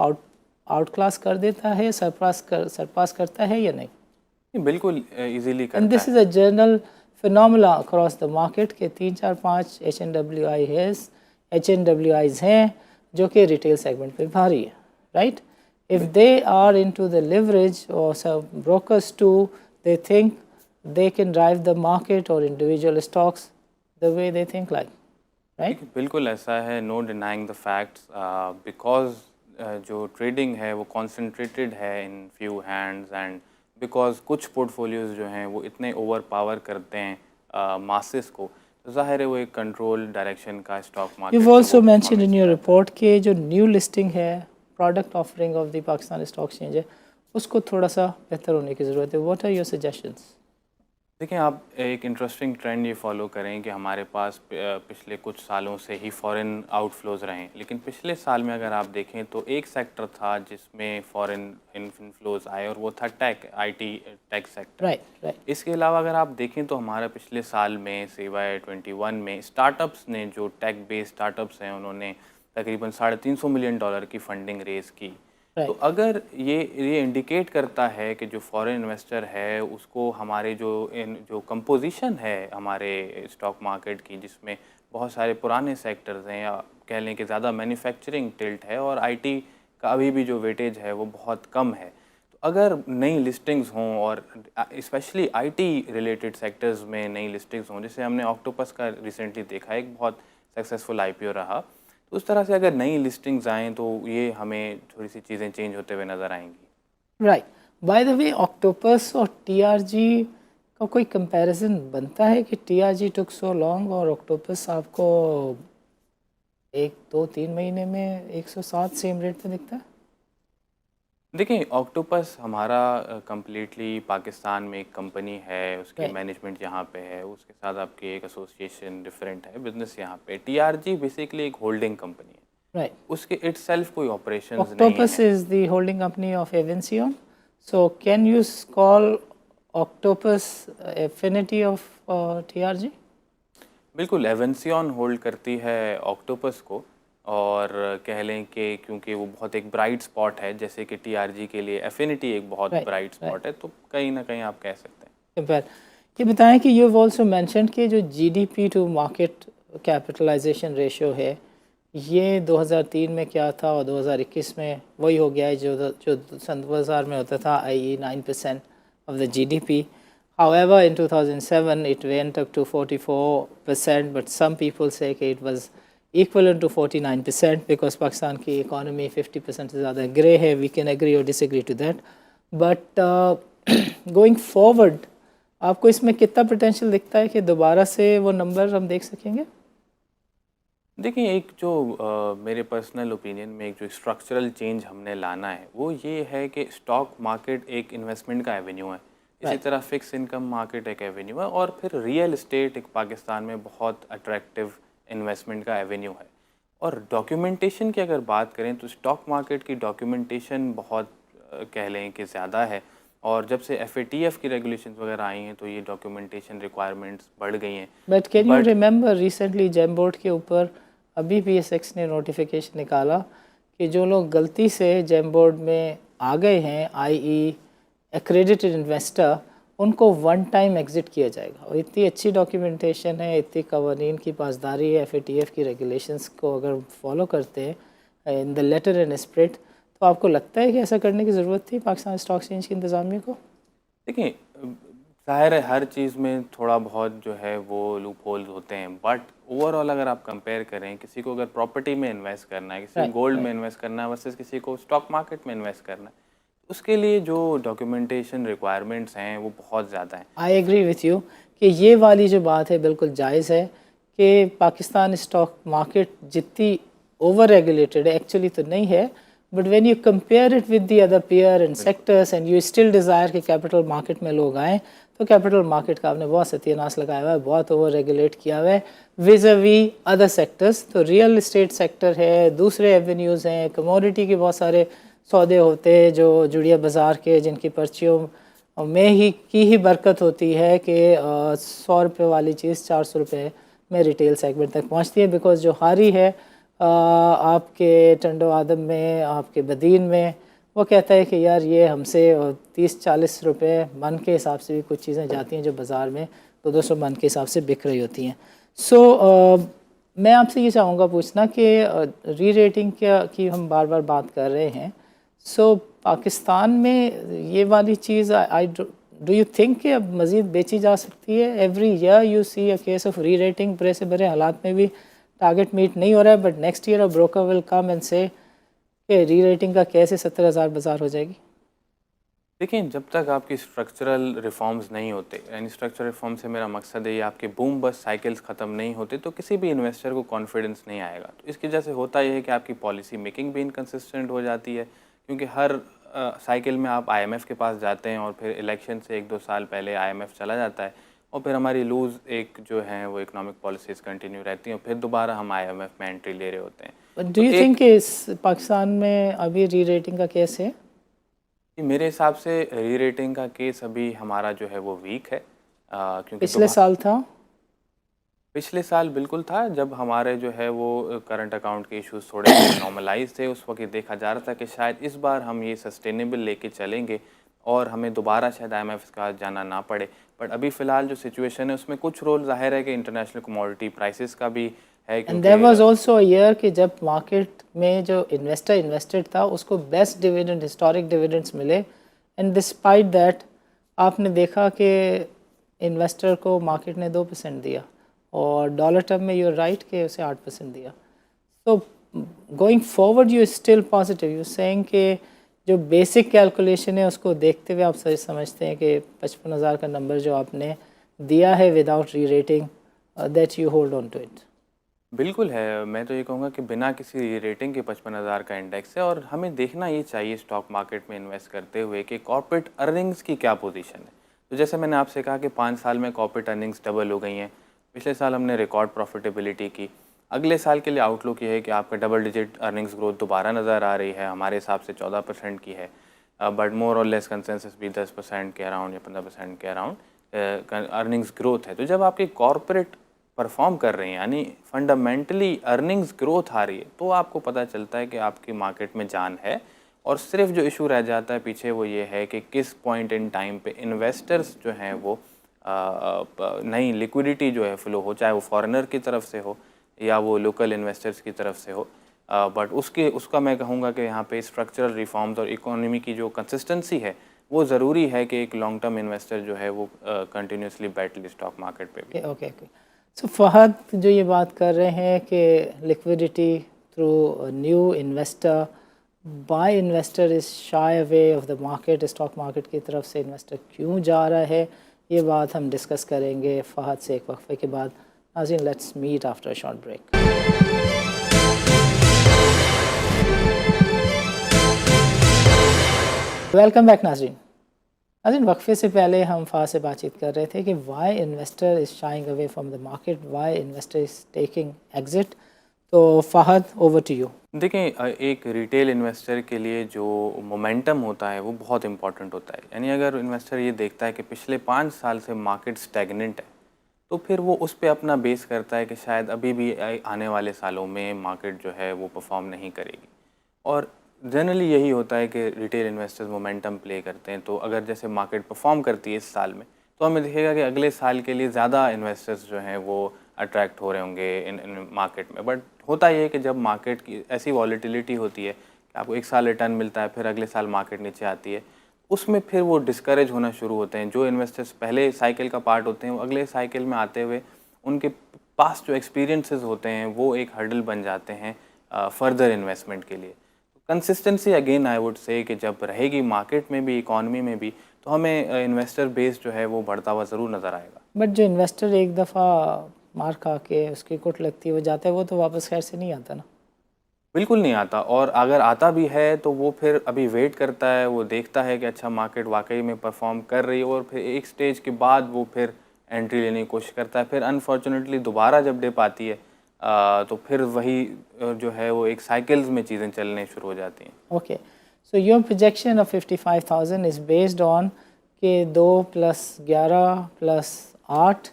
आउट क्लास कर देता है, सरपास करता है या नहीं? बिल्कुल इजीली एंड करता दिस इज़ है। A general phenomena across the market के 3-4-5 एच एन डब्ल्यू आईज हैं जो कि रिटेल सेगमेंट पे भारी है, right? If they are in to the leverage और सब brokers too, they think they can drive the market or individual stocks the way they think like, right? देखिए, बिल्कुल ऐसा है, no denying the facts, because जो trading है वो concentrated है in few hands, and because कुछ पोर्टफोलियोज जो हैं वो इतने ओवर पावर करते हैं मासेस को, तो जाहिर है वो एक कंट्रोल डायरेक्शन का stock market You've also mentioned in your report कि जो न्यू लिस्टिंग है, product offering of the Pakistan stock exchange है, उसको थोड़ा सा बेहतर होने की ज़रूरत है. What are your suggestions? देखिए, आप एक इंटरेस्टिंग ट्रेंड ये फॉलो करें कि हमारे पास पिछले कुछ सालों से ही फॉरेन आउटफ्लोज रहे हैं, लेकिन पिछले साल में अगर आप देखें तो एक सेक्टर था जिसमें फॉरेन इनफ्लोज आए और वो था tech, IT tech sector. Right. इसके अलावा अगर आप देखें तो हमारा पिछले साल में CY21 में स्टार्टअप्स ने, जो टेक बेस्ड स्टार्टअप्स हैं, उन्होंने तकरीबन $350 मिलियन की फंडिंग रेज़ की. तो अगर ये इंडिकेट करता है कि जो फॉरेन इन्वेस्टर है उसको हमारे जो कंपोजिशन है हमारे स्टॉक मार्केट की, जिसमें बहुत सारे पुराने सेक्टर्स हैं, या कह लें कि ज़्यादा मैन्युफैक्चरिंग टिल्ट है और आईटी का अभी भी जो वेटेज है वो बहुत कम है. तो अगर नई लिस्टिंग्स हों और स्पेशली आईटी रिलेटेड सेक्टर्स में नई लिस्टिंग्स हों, जैसे हमने ऑक्टोपस का रिसेंटली देखा, एक बहुत सक्सेसफुल आईपीओ रहा, तो उस तरह से अगर नई लिस्टिंग्स आएँ तो ये हमें थोड़ी सी चीज़ें चेंज होते हुए नज़र आएंगी. Right. By the way, octopus और टीआरजी का कोई कंपैरिजन बनता है कि टीआरजी टुक सो लॉन्ग और ऑक्टोपस आपको 1 2 3 महीने में 107 सेम रेट पे दिखता है? देखिए, ऑक्टोपस हमारा कम्प्लीटली पाकिस्तान में एक कंपनी है, उसकी Right. मैनेजमेंट यहाँ पे है, उसके साथ आपकी एक एसोसिएशन डिफरेंट है, बिजनेस यहाँ पे. टीआरजी बेसिकली एक होल्डिंग कंपनी है, Right. उसके इटसेल्फ कोई ऑपरेशंस नहीं Octopus है. is the holding company of Avincion. So can you call Octopus affinity of TRG? बिल्कुल, एवेंसियन होल्ड करती है ऑक्टोपस को, और कह लें कि क्योंकि वो बहुत एक ब्राइट स्पॉट है, जैसे कि टीआरजी के लिए एफिनिटी एक बहुत Right. ब्राइट स्पॉट है, तो कहीं ना कहीं आप कह सकते हैं. Compare. ये बताएं कि you've also mentioned कि जो GDP to market capitalization ratio है, ये 2003 में क्या था और 2021 में वही हो गया है जो सन 2000 में होता था, i.e. 9% of the GDP. However, in 2007 it went up to 44%, but some people say कि it was equivalent to 49% because Pakistan की इकोनॉमी 50% से ज़्यादा ग्रे है. We can agree or disagree to that. But going forward, आपको इसमें कितना potential दिखता है कि दोबारा से वो नंबर हम देख सकेंगे? देखिए, एक जो मेरे पर्सनल ओपिनियन में एक जो स्ट्रक्चरल चेंज हमने लाना है वो ये है कि स्टॉक मार्केट एक इन्वेस्टमेंट का एवेन्यू है, इसी तरह फिक्स इनकम मार्केट एक एवेन्यू है, और फिर रियल एस्टेट एक पाकिस्तान में बहुत अट्रैक्टिव इन्वेस्टमेंट का एवेन्यू है. और डॉक्यूमेंटेशन की अगर बात करें तो स्टॉक मार्केट की डॉक्यूमेंटेशन बहुत कह लें कि ज़्यादा है, और जब से FATF की रेगुलेशंस वगैरह आई हैं तो ये डॉक्यूमेंटेशन रिक्वायरमेंट्स बढ़ गई हैं. But can you remember recently GeM board के ऊपर अभी PSX ने नोटिफिकेशन निकाला कि जो लोग गलती से जेम बोर्ड में आ गए हैं, i.e. एक्रेडिटेड इन्वेस्टर, उनको वन टाइम एग्ज़िट किया जाएगा. और इतनी अच्छी डॉक्यूमेंटेशन है, इतनी कवानीन की पासदारी है, FATF की रेगुलेशंस को अगर फॉलो करते हैं in the letter and spirit, तो आपको लगता है कि ऐसा करने की ज़रूरत थी पाकिस्तान स्टॉक एक्सचेंज की इंतज़ामिया को? देखिए, ज़ाहिर है हर चीज़ में थोड़ा बहुत जो है वो लूप होल्स होते हैं, बट ओवरऑल अगर आप कंपेयर करें, किसी को अगर प्रॉपर्टी में इन्वेस्ट करना है, किसी को गोल्ड में इन्वेस्ट करना है वर्सेस किसी को स्टॉक मार्केट में इन्वेस्ट करना है, उसके लिए जो डॉक्यूमेंटेशन रिक्वायरमेंट्स हैं वो बहुत ज़्यादा हैं. आई एग्री विथ यू कि ये वाली जो बात है बिल्कुल जायज़ है कि पाकिस्तान स्टॉक मार्केट जितनी ओवर रेगुलेटेड है, एक्चुअली तो नहीं है, but when you compare it with the other pair and sectors and you still desire कि कैपिटल मार्केट में लोग आएँ, तो कैपिटल मार्केट का आपने बहुत सत्यानाश लगाया हुआ है, बहुत ओवर रेगुलेट किया हुआ है विज़ वी अदर सेक्टर्स. तो रियल इस्टेट सेक्टर है, दूसरे एवेन्यूज़ हैं, कमोडिटी के बहुत सारे सौदे होते हैं जो जुड़िया बाज़ार के, जिनकी पर्चियों में ही बरकत होती है कि 100 रुपये वाली चीज़ 400 रुपये में रिटेल सेगमेंट तक पहुंचती है. बिकॉज जो हारी है आपके टंडो आदम में, आपके बदीन में, वो कहता है कि यार ये हमसे 30-40 रुपये मन के हिसाब से भी कुछ चीज़ें जाती हैं जो बाज़ार में 200 मन के हिसाब से बिक रही होती हैं. सो मैं आपसे ये चाहूँगा पूछना कि री रेटिंग की हम बार बार बात कर रहे हैं. सो पाकिस्तान में ये वाली चीज़ डू यू थिंक कि अब मज़ीद बेची जा सकती है? Every year you see a case of rerating, बुरे से बुरे हालात में भी टारगेट मीट नहीं हो रहा है, but next year a broker will come and से कि री रेटिंग का कैसे 70,000 बाजार हो जाएगी. देखिए, जब तक आपकी स्ट्रक्चरल रिफॉर्म्स नहीं होते, यानी स्ट्रक्चरल रिफॉर्म से मेरा मकसद है ये आपके बूम बस्ट साइकिल्स ख़त्म नहीं होते, तो किसी भी इन्वेस्टर को कॉन्फिडेंस नहीं आएगा। तो इसकी वजह से होता ये है कि आपकी पॉलिसी मेकिंग भी इनकंसिस्टेंट हो जाती है, क्योंकि हर साइकिल में आप आईएमएफ के पास जाते हैं और फिर इलेक्शन से 1-2 साल पहले आईएमएफ चला जाता है और फिर हमारी लूज़ एक जो है वो इकोनॉमिक पॉलिसीज़ कंटिन्यू रहती हैं और फिर दोबारा हम आईएमएफ में एंट्री ले रहे होते हैं। बट डू तो यू एक थिंक इस पाकिस्तान में अभी री रेटिंग का केस है? जी, मेरे हिसाब से री रेटिंग का केस अभी हमारा जो है वो वीक है, क्योंकि पिछले साल था? पिछले साल बिल्कुल था जब हमारे जो है वो करंट अकाउंट के इश्यूज थोड़े से नॉर्मलाइज थे। उस वक्त ये देखा जा रहा था कि शायद इस बार हम ये सस्टेनेबल लेके चलेंगे और हमें दोबारा शायद आईएमएफ के पास जाना ना पड़े। बट अभी फ़िलहाल जो सिचुएशन है उसमें कुछ रोल ज़ाहिर है कि इंटरनेशनल कमोडिटी प्राइसेस का भी है, एंड देयर क्योंकि वाज आल्सो अ ईयर कि जब मार्केट में जो इन्वेस्टर इन्वेस्टेड था उसको बेस्ट डिविडेंड हिस्टोरिक डिविडेंड्स मिले, एंड डिस्पाइट दैट आपने देखा कि इन्वेस्टर को मार्केट ने 2% दिया और डॉलर टर्म में यू आर राइट कि उसे 8% दिया। तो going forward you still positive, you saying कि जो बेसिक कैलकुलेशन है उसको देखते हुए आप सही समझते हैं कि 55,000 का नंबर जो आपने दिया है without rerating, that you hold on to it? बिल्कुल है। मैं तो ये कहूँगा कि बिना किसी रेटिंग के 55,000 का इंडेक्स है और हमें देखना ये चाहिए स्टॉक मार्केट में इन्वेस्ट करते हुए कि कॉर्पोरेट अर्निंग्स की क्या पोजीशन है। तो जैसे मैंने आपसे कहा कि 5 साल में कॉर्पोरेट अर्निंग्स डबल हो गई हैं। पिछले साल हमने रिकॉर्ड प्रॉफिटेबिलिटी की। अगले साल के लिए आउटलुक ये है कि आपका डबल डिजिट अर्निंग्स ग्रोथ दोबारा नज़र आ रही है। हमारे हिसाब से 14% की है, बट मोर और लेस कंसेंसस भी 10% के अराउंड या 15% के अराउंड अर्निंग्स ग्रोथ है। तो जब आपकी कॉर्पोरेट परफॉर्म कर रहे हैं, यानी फंडामेंटली अर्निंग्स ग्रोथ आ रही है, तो आपको पता चलता है कि आपकी मार्केट में जान है। और सिर्फ जो इशू रह जाता है पीछे वो ये है कि किस पॉइंट इन टाइम पे इन्वेस्टर्स जो हैं वो नई लिक्विडिटी जो है फ्लो हो, चाहे वो फॉरेनर की तरफ से हो या वो लोकल इन्वेस्टर्स की तरफ से हो। बट उसका मैं कहूँगा कि यहाँ पे स्ट्रक्चरल रिफॉर्म्स और इकोनॉमी की जो कंसिस्टेंसी है वो ज़रूरी है कि एक लॉन्ग टर्म इन्वेस्टर जो है वो कंटिन्यूसली बैठ ले स्टॉक मार्केट पे भी। Okay okay. सो फहद जो ये बात कर रहे हैं कि liquidity through new investor, bye investor is shy away of the market, stock market की तरफ से इन्वेस्टर क्यों जा रहा है, ये बात हम डिस्कस करेंगे फहद से एक वक्फे के बाद। नाज़रीन, let's meet after a short break. Welcome back नाज़रीन। नाज़रीन, वक्फे से पहले हम फ़ाह से बातचीत कर रहे थे कि why investor is shying away from the market, why investor is taking exit. तो फहद, ओवर टू यू। देखिए, एक रिटेल इन्वेस्टर के लिए जो मोमेंटम होता है वो बहुत इंपॉर्टेंट होता है। यानी अगर इन्वेस्टर ये देखता है कि पिछले 5 साल से मार्केट स्टैग्नेंट है, तो फिर वो उस पे अपना बेस करता है कि शायद अभी भी आने वाले सालों में मार्केट जो है वो परफॉर्म नहीं करेगी। और जनरली यही होता है कि रिटेल इन्वेस्टर्स मोमेंटम प्ले करते हैं। तो अगर जैसे मार्केट परफॉर्म करती है इस साल में, तो हमें दिखेगा कि अगले साल के लिए ज़्यादा इन्वेस्टर्स जो हैं वो अट्रैक्ट हो रहे होंगे इन मार्केट में। बट होता ये है कि जब मार्केट की ऐसी वॉलीटिलिटी होती है कि आपको एक साल रिटर्न मिलता है, फिर अगले साल मार्केट नीचे आती है, उसमें फिर वो डिस्करेज होना शुरू होते हैं। जो इन्वेस्टर्स पहले साइकिल का पार्ट होते हैं वो अगले साइकिल में आते हुए उनके पास जो एक्सपीरियंसेस होते हैं वो एक हर्डल बन जाते हैं फर्दर इन्वेस्टमेंट के लिए। Consistency again I would say कि जब रहेगी मार्केट में भी, इकॉनमी में भी, तो हमें इन्वेस्टर बेस जो है वो बढ़ता हुआ ज़रूर नज़र आएगा। बट जो इन्वेस्टर एक दफ़ा मार खा के उसकी कुट लगती है वो जाता है, वो तो वापस खैर से नहीं आता ना। बिल्कुल नहीं आता, और अगर आता भी है तो वो फिर अभी वेट करता है, वो देखता है कि अच्छा मार्केट वाकई में परफॉर्म कर रही है और फिर एक स्टेज के बाद वो फिर एंट्री लेने की कोशिश करता है। फिर अनफॉर्चुनेटली दोबारा जब डिप आती है तो फिर वही जो है वो एक साइकिल्स में चीज़ें चलने शुरू हो जाती हैं। Okay, so your projection of 55,000 is based on के 2 + 11 + 8,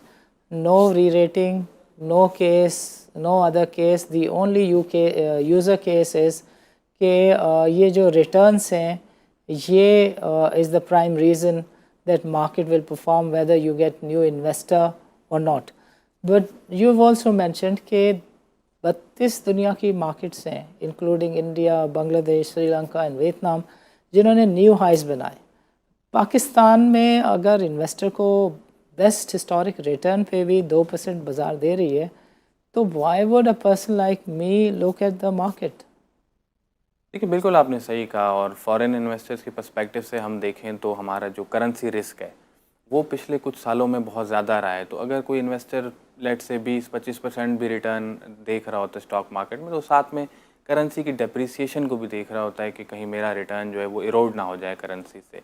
no rerating, no case, no other case, the only user case is कि ये जो रिटर्न्स हैं ये is the prime reason that market will perform whether you get new investor और not. But you have also mentioned कि 32 दुनिया की markets हैं including India, Bangladesh, Sri Lanka and Vietnam, जिन्होंने न्यू हाइस बनाए। पाकिस्तान में अगर इन्वेस्टर को बेस्ट हिस्टोरिक रिटर्न पे भी 2% बाजार दे रही है, तो why would a person like me look at the market? देखिए, बिल्कुल आपने सही कहा और फॉरेन इन्वेस्टर्स के पर्सपेक्टिव से हम देखें तो हमारा जो करेंसी रिस्क है, वो पिछले कुछ सालों में बहुत ज़्यादा रहा है। तो अगर कोई इन्वेस्टर लेट्स से 20-25% भी रिटर्न देख रहा होता है स्टॉक मार्केट में, तो साथ में करेंसी की डेप्रिसिएशन को भी देख रहा होता है कि कहीं मेरा रिटर्न जो है वो इरोड ना हो जाए करेंसी से।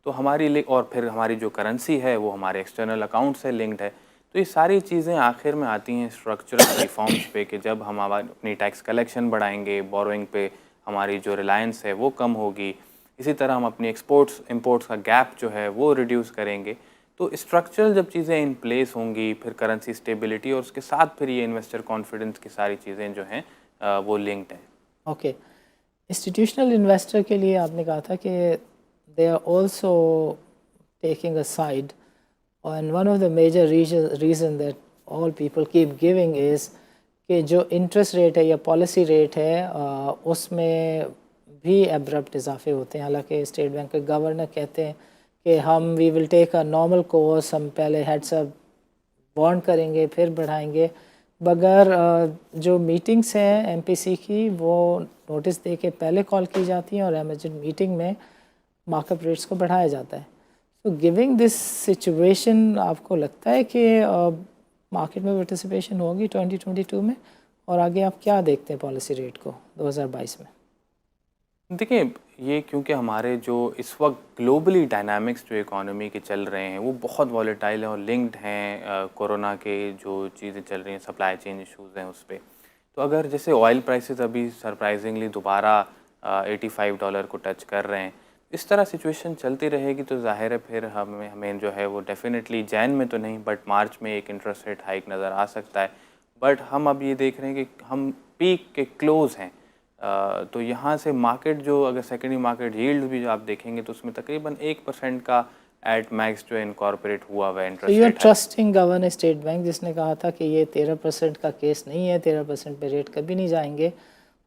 तो हमारी और फिर हमारी जो करेंसी है वो हमारे एक्सटर्नल अकाउंट से लिंक्ड है। तो ये सारी चीज़ें आखिर में आती हैं स्ट्रक्चरल रिफॉर्म्स पे कि जब हम अपनी टैक्स कलेक्शन बढ़ाएंगे, बोरोइंग पे हमारी जो रिलायंस है वो कम होगी, इसी तरह हम अपनी एक्सपोर्ट्स इंपोर्ट्स का गैप जो है वो रिड्यूस करेंगे। तो स्ट्रक्चरल जब चीज़ें इन प्लेस होंगी, फिर करेंसी स्टेबिलिटी और उसके साथ फिर ये इन्वेस्टर कॉन्फिडेंस की सारी चीज़ें जो हैं वो लिंक्ड हैं। ओके, इंस्टीट्यूशनल इन्वेस्टर के लिए आपने कहा था कि they are also taking a side, and one of the major reason that all people keep giving is कि जो इंटरेस्ट रेट है या पॉलिसी रेट है उसमें भी एब्रप्ट इजाफे होते हैं। हालांकि स्टेट बैंक के गवर्नर कहते हैं कि हम we will take a normal course, हम पहले हेड्स अप बॉन्ड करेंगे फिर बढ़ाएंगे। मगर जो मीटिंग्स हैं एमपीसी की वो नोटिस दे के पहले कॉल की जाती हैं और एमर्जेंट मीटिंग में मार्कअप रेट्स को बढ़ाया जाता है। तो गिविंग दिस सिचुएशन आपको लगता है कि मार्केट में पार्टिसिपेशन होगी 2022 में, और आगे आप क्या देखते हैं पॉलिसी रेट को 2022 में? देखिए, ये क्योंकि हमारे जो इस वक्त ग्लोबली डायनामिक्स जो इकोनॉमी के चल रहे हैं वो बहुत वॉलेटाइल हैं और लिंक्ड हैं कोरोना के जो चीज़ें चल रही हैं, सप्लाई चेन इश्यूज़ हैं उस पे। तो अगर जैसे ऑयल प्राइसेस अभी सरप्राइजिंगली दोबारा $85 को टच कर रहे हैं, इस तरह सिचुएशन चलती रहेगी तो ज़ाहिर है फिर हमें हमें जो है वो डेफिनेटली जैन में तो नहीं बट मार्च में एक इंटरेस्ट रेट हाइक नज़र आ सकता है। बट हम अब ये देख रहे हैं कि हम पीक के क्लोज़ हैं। तो यहाँ से मार्केट जो अगर सेकेंडरी मार्केट यील्ड भी जो आप देखेंगे तो उसमें तकरीबन 1% का एट मैक्स जो इनकॉर्पोरेट हुआ हुआ तो इंटरेस्ट यू आर रेट है। ट्रस्टिंग गवर्नर स्टेट बैंक जिसने कहा था कि ये 13% का केस नहीं है, 13% पे रेट कभी नहीं जाएंगे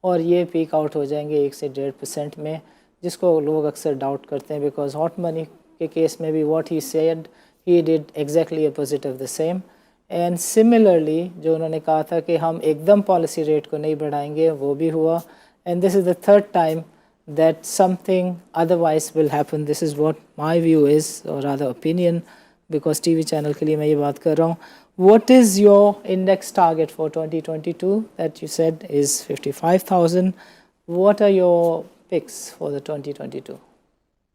और ये पीक आउट हो जाएंगे 1 से 1.5% में, जिसको लोग अक्सर डाउट करते हैं बिकॉज हॉट मनी के केस में भी what he said he did exactly opposite of the same. And similarly जो उन्होंने कहा था कि हम एकदम पॉलिसी रेट को नहीं बढ़ाएंगे वो भी हुआ। And this is the third time that something otherwise will happen. This is what my view is, or rather opinion, because TV channel के लिए मैं ये बात कर रहा हूँ. What is your index target for 2022 that you said is 55,000? What are your picks for the 2022?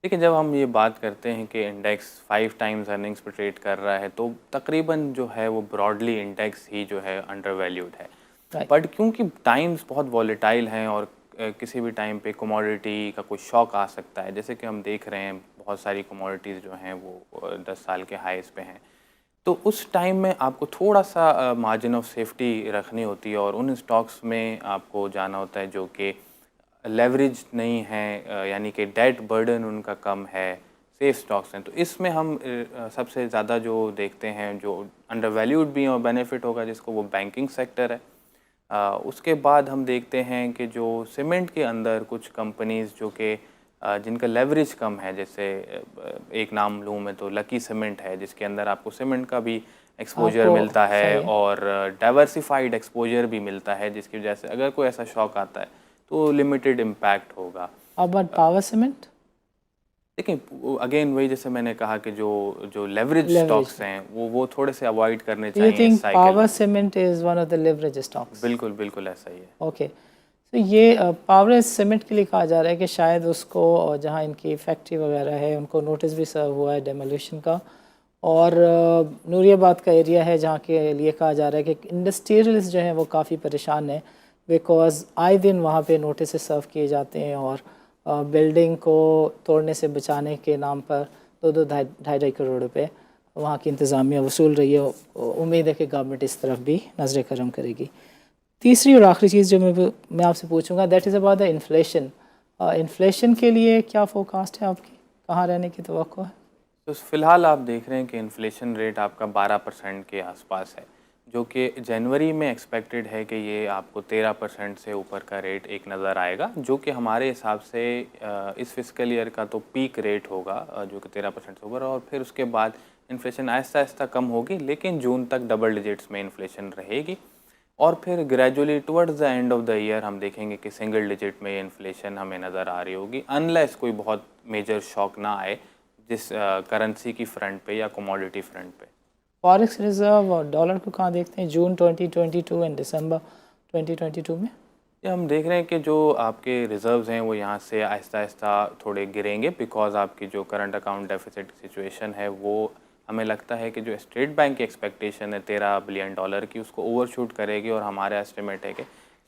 देखिए, जब हम ये बात करते हैं कि इंडेक्स 5 टाइम्स अर्निंग्स पे ट्रेड कर रहा है तो तकरीबन जो है वो ब्रॉडली इंडेक्स ही जो है अंडर वैल्यूड है। Right. बट क्योंकि टाइम्स बहुत वॉलेटाइल हैं और किसी भी टाइम पे कमोडिटी का कोई शॉक आ सकता है, जैसे कि हम देख रहे हैं बहुत सारी कमोडिटीज़ जो हैं वो 10 साल के हाईस पे हैं। तो उस टाइम में आपको थोड़ा सा मार्जिन ऑफ सेफ्टी रखनी होती है और उन स्टॉक्स में आपको जाना होता है जो कि लेवरेज नहीं है, यानी कि डेट बर्डन उनका कम है, सेफ स्टॉक्स हैं। तो इसमें हम सबसे ज़्यादा जो देखते हैं जो अंडर वैल्यूड भी हैं और बेनिफिट होगा जिसको वो बैंकिंग सेक्टर है। उसके बाद हम देखते हैं कि जो सीमेंट के अंदर कुछ कंपनीज़ जो कि जिनका लेवरेज कम है, जैसे एक नाम लूँ मैं तो लकी सीमेंट है जिसके अंदर आपको सीमेंट का भी एक्सपोजर आपको मिलता है सही है. और डाइवर्सिफाइड एक्सपोजर भी मिलता है जिसकी वजह से अगर कोई ऐसा शॉक आता है तो लिमिटेड इम्पैक्ट होगा। How about power cement? देखिए, अगेन वही जैसे मैंने कहा कि जो जो लेवरेज Leverage. स्टॉक्स हैं वो थोड़े से अवॉइड करने Do you चाहिए इस think साइकिल power में। cement is one of the leverage stocks? बिल्कुल बिल्कुल ऐसा ही है। ओके, तो ये पावर सीमेंट के लिए कहा जा रहा है कि शायद उसको जहाँ इनकी फैक्ट्री वगैरह है उनको नोटिस भी सर्व हुआ है डेमोलिशन का, और नूरियाबाद का एरिया है जहाँ के लिए कहा जा रहा है कि इंडस्ट्रियलिस्ट जो हैं वो काफ़ी परेशान हैं बिकॉज आए दिन वहाँ पे नोटिस सर्व किए जाते हैं और बिल्डिंग को तोड़ने से बचाने के नाम पर 2-2 ढाई करोड़ रुपए वहाँ की इंतज़ामिया वसूल रही है। उम्मीद है कि गवर्नमेंट इस तरफ भी नज़र करम करेगी। तीसरी और आखिरी चीज़ जो मैं आपसे पूछूंगा that is about the inflation. Inflation के लिए क्या फोरकास्ट है आपकी, कहाँ रहने की तवक्को है? तो फ़िलहाल आप देख रहे हैं कि इन्फ्लेशन रेट आपका 12% के आसपास है, जो कि जनवरी में एक्सपेक्टेड है कि ये आपको 13% से ऊपर का रेट एक नज़र आएगा, जो कि हमारे हिसाब से इस फिस्कल ईयर का तो पीक रेट होगा, जो कि 13% से ऊपर, और फिर उसके बाद इन्फ्लेशन आहिस्ता आहिस्ता कम होगी लेकिन जून तक डबल डिजिट्स में इन्फ्लेशन रहेगी। और फिर gradually towards the end of the year हम देखेंगे कि सिंगल डिजिट में इन्फ्लेशन हमें नज़र आ रही होगी, अनलेस कोई बहुत मेजर शॉक ना आए जिस करेंसी की फ्रंट पे या कमोडिटी फ्रंट पे। फॉरेक्स रिजर्व और डॉलर को कहाँ देखते हैं जून 2022 एंड दिसंबर 2022 में? ये हम देख रहे हैं कि जो आपके रिजर्व्स हैं वो यहाँ से आहिस्ता आहिस्ता थोड़े गिरेंगे, बिकॉज आपकी जो करंट अकाउंट डेफिसिट सिचुएशन है वो हमें लगता है कि जो स्टेट बैंक की एक्सपेक्टेशन है $13 बिलियन की, उसको ओवरशूट करेगी और हमारा एस्टिमेट है कि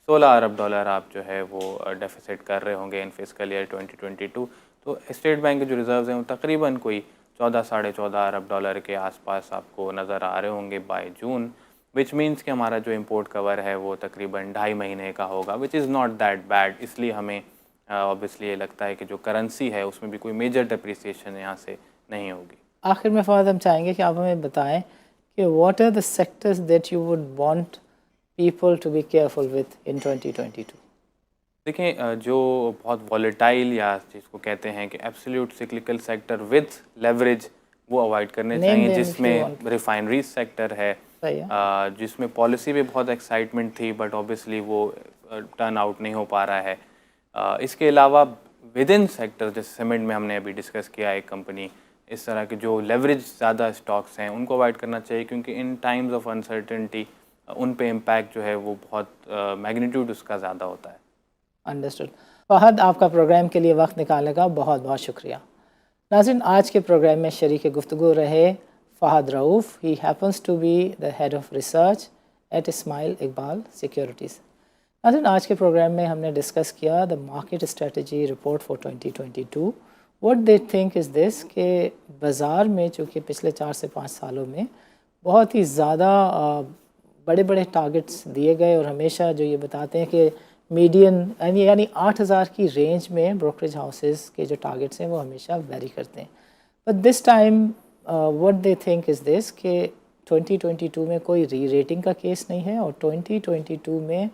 $16 अरब आप जो है वो डेफिसिट कर रहे होंगे इन फिस्कल ईयर 2022। तो स्टेट बैंक के जो रिजर्व्स हैं वो तकरीबन कोई 14 साढ़े 14 अरब के आसपास आपको नज़र आ रहे होंगे बाय जून, विच मीन्स कि हमारा जो इम्पोर्ट कवर है वो तकरीबन 2.5 महीने का होगा, which is not that bad. इसलिए हमें ऑब्वियसली ये लगता है कि जो करेंसी है उसमें भी कोई मेजर डिप्रिसिएशन यहाँ से नहीं होगी। आखिर में फवाद हम चाहेंगे कि आप हमें बताएं कि what are the sectors that you would want people to be careful with in 2022? देखें, जो बहुत वॉलेटाइल या जिसको कहते हैं कि absolute cyclical sector with leverage वो अवॉइड करने चाहिए, जिसमें रिफाइनरी सेक्टर है, जिसमें पॉलिसी भी बहुत एक्साइटमेंट थी बट ऑब्वियसली वो टर्न आउट नहीं हो पा रहा है। इसके अलावा विद इन सेक्टर जैसे सीमेंट में हमने अभी डिस्कस किया एक कंपनी, इस तरह के जो लेवरेज ज़्यादा स्टॉक्स हैं उनको अवॉइड करना चाहिए, क्योंकि इन टाइम्स ऑफ अनसर्टेनिटी उन पे इम्पैक्ट जो है वो बहुत मैग्नीट्यूड उसका ज़्यादा होता है। अंडरस्टूड। फहद, आपका प्रोग्राम के लिए वक्त निकालने का बहुत बहुत शुक्रिया। नाज़रीन, आज के प्रोग्राम में शरीक गुफ्तगू रहे Fahad Rauf. He happens to be the head of research at Ismail Iqbal securities. नाज़रीन, आज के प्रोग्राम में हमने डिस्कस किया the market strategy report for 2022। What they think is this कि बाज़ार में चूँकि पिछले 4 से 5 सालों में बहुत ही ज़्यादा बड़े बड़े टारगेट्स दिए गए और हमेशा जो ये बताते हैं कि मीडियन यानी 8,000 की रेंज में ब्रोकरेज हाउसेस के जो टारगेट्स हैं वो हमेशा वेरी करते हैं। But this time what they think is this कि 2022 में कोई री रेटिंग का केस नहीं है और 2022 में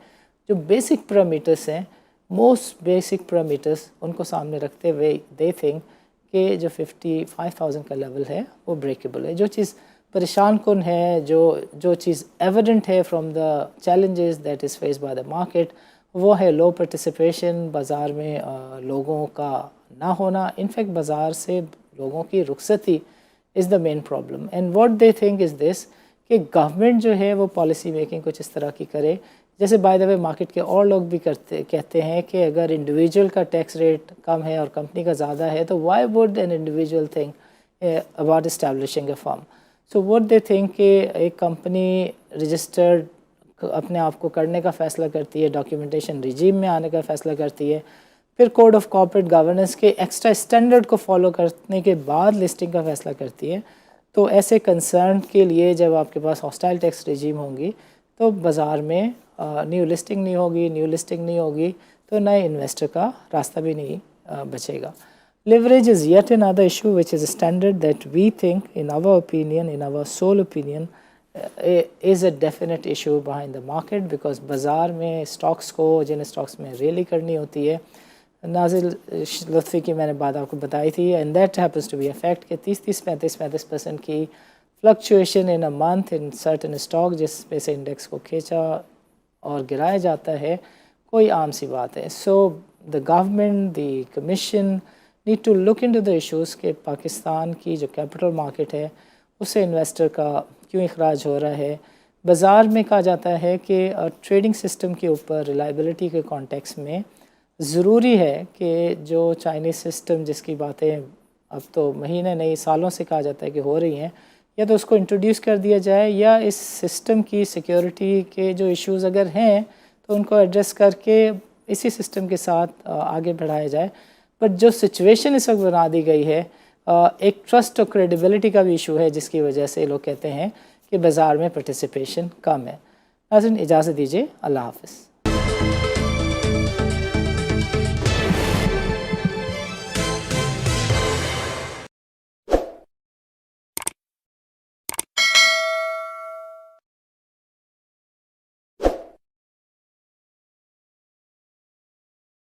जो बेसिक पैरामीटर्स हैं, मोस्ट बेसिक पैरामीटर्स, उनको सामने रखते हुए दे थिंक कि जो 55,000 का लेवल है वो ब्रेकेबल है। जो चीज़ परेशान कुन है, जो चीज़ एविडेंट है from the challenges that is face by the market, वो है लो पार्टिसिपेशन, बाज़ार में लोगों का ना होना। इनफैक्ट बाज़ार से लोगों की रुखसती is the main problem. And what they think is this कि गवर्नमेंट जो है वो पॉलिसी मेकिंग कुछ इस तरह की करे, जैसे बाय द वे मार्केट के और लोग भी कहते हैं कि अगर इंडिविजुअल का टैक्स रेट कम है और कंपनी का ज़्यादा है तो why would an individual think about establishing a firm. So what they think कि एक कंपनी रजिस्टर्ड अपने आप को करने का फ़ैसला करती है, डॉक्यूमेंटेशन रिजीम में आने का फ़ैसला करती है, फिर कोड ऑफ कॉर्पोरेट गवर्नेंस के एक्स्ट्रा स्टैंडर्ड को फॉलो करने के बाद लिस्टिंग का फ़ैसला करती है। तो ऐसे कंसर्न के लिए जब आपके पास हॉस्टाइल टैक्स रिजीम होंगी तो बाज़ार में न्यू लिस्टिंग नहीं होगी तो नए इन्वेस्टर का रास्ता भी नहीं बचेगा। Leverage is yet another issue which is a standard that we think, in our opinion, in our sole opinion, is a definite issue behind the market, because बाज़ार में स्टॉक्स को जिन स्टॉक्स में रैली करनी होती है, नाजिल लुत्फ़ी की मैंने बात आपको बताई थी, and that happens to be a fact कि 30-35% की fluctuation in a month in certain stock जिसमें से इंडेक्स को खींचा और गिराया जाता है, कोई आम सी बात है। So the government, the commission need to look into the issues कि पाकिस्तान की जो कैपिटल मार्केट है उससे इन्वेस्टर का क्यों इखराज हो रहा है। बाज़ार में कहा जाता है कि ट्रेडिंग सिस्टम के ऊपर रिलायबिलिटी के कॉन्टेक्स्ट में ज़रूरी है कि जो चाइनीज़ सिस्टम जिसकी बातें अब तो महीने नहीं सालों से कहा जाता है कि हो रही हैं, या तो उसको इंट्रोड्यूस कर दिया जाए या इस सिस्टम की सिक्योरिटी के जो इश्यूज़ अगर हैं तो उनको एड्रेस करके इसी सिस्टम के साथ आगे बढ़ाया जाए। बट जो सिचुएशन इस वक्त बना दी गई है, एक ट्रस्ट और क्रेडिबिलिटी का भी इशू है जिसकी वजह से लोग कहते हैं कि बाज़ार में पार्टिसिपेशन कम है। नाज़रीन, इजाज़त दीजिए, अल्लाह हाफ़िज़।